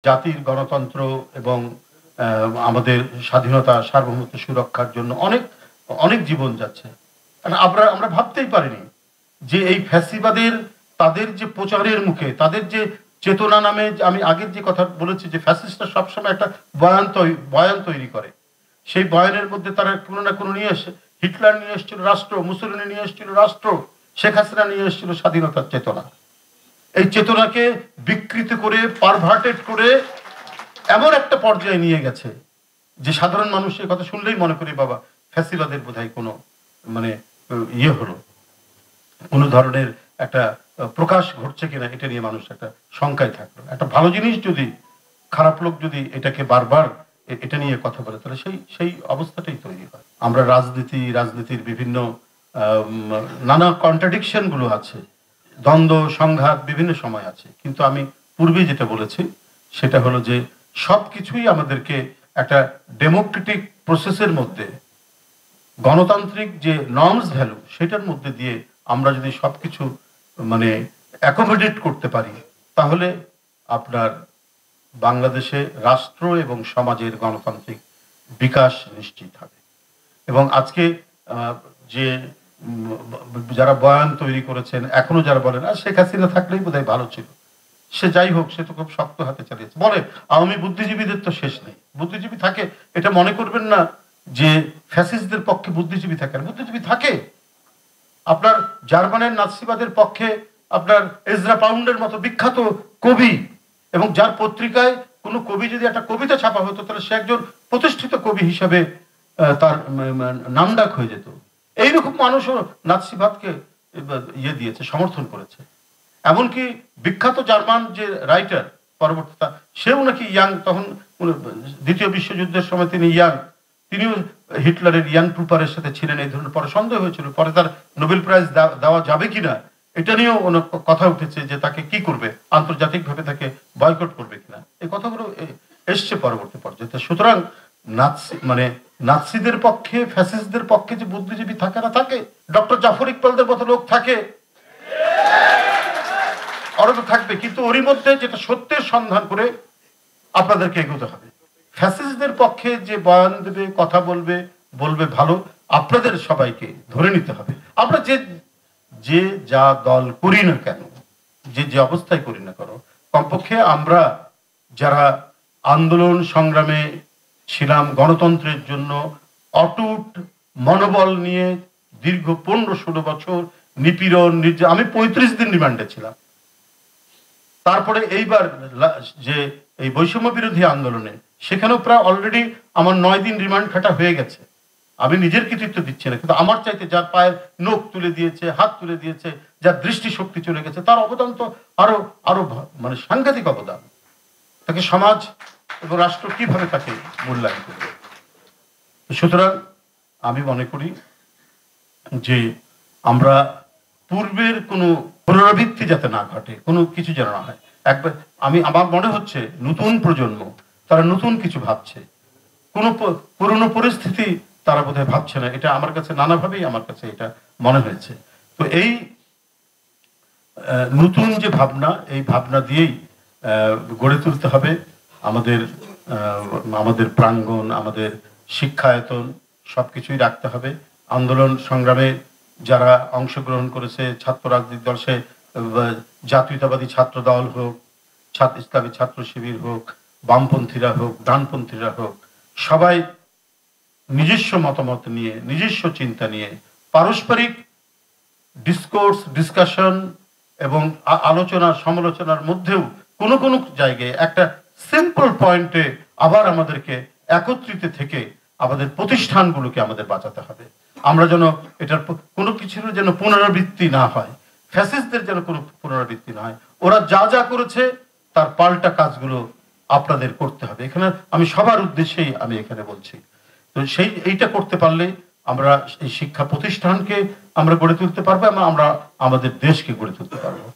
জাতির গণতন্ত্র এবং আমাদের স্বাধীনতা সার্বভৌমত্ব সুরক্ষার জন্য অনেক অনেক জীবন যাচ্ছে। আমরা ভাবতেই পারিনি যে এই ফ্যাসিবাদের তাদের যে প্রচারের মুখে তাদের যে চেতনা নামে, আমি আগের যে কথা বলেছি যে ফ্যাসিস্টরা সবসময় একটা বয়ান তৈরি করে, সেই বয়ানের মধ্যে তারা কোনো না কোনো নিয়ে আসে। হিটলার নিয়ে এসেছিল রাষ্ট্র, মুসলিনি নিয়ে এসেছিল রাষ্ট্র, শেখ হাসিনা নিয়ে এসেছিল স্বাধীনতার চেতনা। এই চেতনাকে বিকৃত করে, পারভার্টেড করে এমন একটা পর্যায়ে নিয়ে গেছে যে সাধারণ মানুষ এই কথা শুনলেই মনে করি বাবা ফ্যাসিবাদের বোধহয় কোনো মানে ইয়ে হলো, কোনো ধরনের একটা প্রকাশ ঘটছে কিনা এটা নিয়ে মানুষ একটা শঙ্কায় থাকলো। একটা ভালো জিনিস যদি খারাপ লোক যদি এটাকে বারবার এটা নিয়ে কথা বলে তাহলে সেই অবস্থাটাই তৈরি হয়। আমরা রাজনীতির বিভিন্ন নানা কন্ট্রাডিকশন গুলো আছে, দ্বন্দ্ব সংঘাত বিভিন্ন সময় আছে, কিন্তু আমি পূর্বে যেটা বলেছি সেটা হলো যে সবকিছুই আমাদেরকে একটা ডেমোক্রেটিক প্রসেসের মধ্যে, গণতান্ত্রিক যে নর্মস ভ্যালু সেটার মধ্যে দিয়ে আমরা যদি সবকিছু মানে অ্যাকোমোডেট করতে পারি তাহলে আপনার বাংলাদেশে রাষ্ট্র এবং সমাজের গণতান্ত্রিক বিকাশ নিশ্চিত হবে। এবং আজকে যে যারা বয়ান তৈরি করেছেন, এখনো যারা বলেন আর শেখ হাসিনা থাকলেই বোধহয় ভালো ছিল, সে যাই হোক, সে তো খুব শক্ত হাতে চালিয়েছে বলে। আওয়ামী বুদ্ধিজীবীদের তো শেষ নেই, বুদ্ধিজীবী থাকে, এটা মনে করবেন না যে ফ্যাসিস্টদের পক্ষে বুদ্ধিজীবী থাকে না, বুদ্ধিজীবী থাকে। আপনার জার্মানের নাৎসিবাদের পক্ষে আপনার এজরা পাউন্ডের মতো বিখ্যাত কবি, এবং যার পত্রিকায় কোনো কবি যদি একটা কবিতা ছাপা হতো তাহলে সে একজন প্রতিষ্ঠিত কবি হিসাবে তার নামডাক হয়ে যেত। এইরকম মানুষও নাৎসিবাদকে ইয়ে দিয়েছে, সমর্থন করেছে। এমনকি বিখ্যাত জার্মান যে রাইটার পরবর্তীতে, সেও নাকি ইয়াং, তখন দ্বিতীয় বিশ্বযুদ্ধের সময় তিনি তিনিও হিটলারের ইয়াং ট্রুপারের সাথে ছিলেন। এই ধরনের পরে সন্দেহ হয়েছিল, পরে তার নোবেল প্রাইজ দেওয়া যাবে কিনা এটা নিয়েও কথা উঠেছে যে তাকে কি করবে, আন্তর্জাতিকভাবে তাকে বয়কট করবে কিনা, এই কথাগুলো এসছে পরবর্তী পর্যায়ে। সুতরাং নাৎসিদের পক্ষে, ফ্যাসিস্টদের পক্ষে যে বুদ্ধিজীবী থাকে না থাকে, ডক্টর জাফর ইকবালদের মতো লোক থাকে, ওরা তো থাকবে, কিন্তু ওরই মধ্যে যেটা সত্যের সন্ধান করে আপনাদেরকে এগোতে হবে। ফ্যাসিস্টদের পক্ষে যে বয়ান দেবে, কথা বলবে ভালো, আপনাদের সবাইকে ধরে নিতে হবে। আমরা যে যা দল করি না কেন, যে অবস্থায় করি না কেন, কমপক্ষে আমরা যারা আন্দোলন সংগ্রামে ছিলাম, গণতন্ত্রের জন্য অটুট মনোবল নিয়ে দীর্ঘ 15-16 বছর নিপীড়ন, আমি 35 দিন রিমান্ডে ছিলাম। তারপরে এইবার যে এই বৈষম্য বিরোধী আন্দোলনে, সেখানেও প্রায় অলরেডি আমার 9 দিন রিমান্ড খাটা হয়ে গেছে। আমি নিজের কৃতিত্ব দিচ্ছি না, কিন্তু আমার চাইতে যার পায়ের নখ তুলে দিয়েছে, হাত তুলে দিয়েছে, যার দৃষ্টি শক্তি চলে গেছে, তার অবদান তো আরো মানে সাংঘাতিক অবদান। তাকে সমাজ এবং রাষ্ট্র কিভাবে তাকে মূল্যায়ন করবে? সুতরাং আমি মনে করি যে আমরা পূর্বের কোনো পুনরাবৃত্তি যাতে না ঘটে, কোনো কিছু যেন না হয়। আমার মনে হচ্ছে নতুন প্রজন্ম তারা নতুন কিছু ভাবছে, কোনো পুরনো পরিস্থিতি তারা বোধহয় ভাবছে না। এটা আমার কাছে নানাভাবেই আমার কাছে এটা মনে হয়েছে। তো এই নতুন যে ভাবনা, এই ভাবনা দিয়েই গড়ে তুলতে হবে আমাদের প্রাঙ্গণ, আমাদের শিক্ষায়তন সবকিছুই রাখতে হবে। আন্দোলন সংগ্রামে যারা অংশগ্রহণ করেছে, ছাত্র রাজনৈতিক দল, সে জাতীয়তাবাদী ছাত্র দল হোক, ইসলামী ছাত্র শিবির হোক, বামপন্থীরা হোক, ডানপন্থীরা হোক, সবাই নিজস্ব মতামত নিয়ে, নিজস্ব চিন্তা নিয়ে, পারস্পরিক ডিসকাশন এবং আলোচনা সমালোচনার মধ্যেও কোনো কোনো জায়গায় একটা সিম্পল পয়েন্টে আবার আমাদেরকে একত্রিত থেকে আমাদের প্রতিষ্ঠানগুলোকে আমাদের বাঁচাতে হবে। আমরা যেন এটার কোনো কিছুর যেন পুনরাবৃত্তি না হয়, ফ্যাসিস্টদের যেন কোনো পুনরাবৃত্তি না হয়। ওরা যা করেছে তার পাল্টা কাজগুলো আপনাদের করতে হবে। এখানে আমি সবার উদ্দেশ্যেই আমি এখানে বলছি। তো এইটা করতে পারলে আমরা এই শিক্ষা প্রতিষ্ঠানকে আমরা গড়ে তুলতে পারবো এবং আমরা আমাদের দেশকে গড়ে তুলতে পারবো।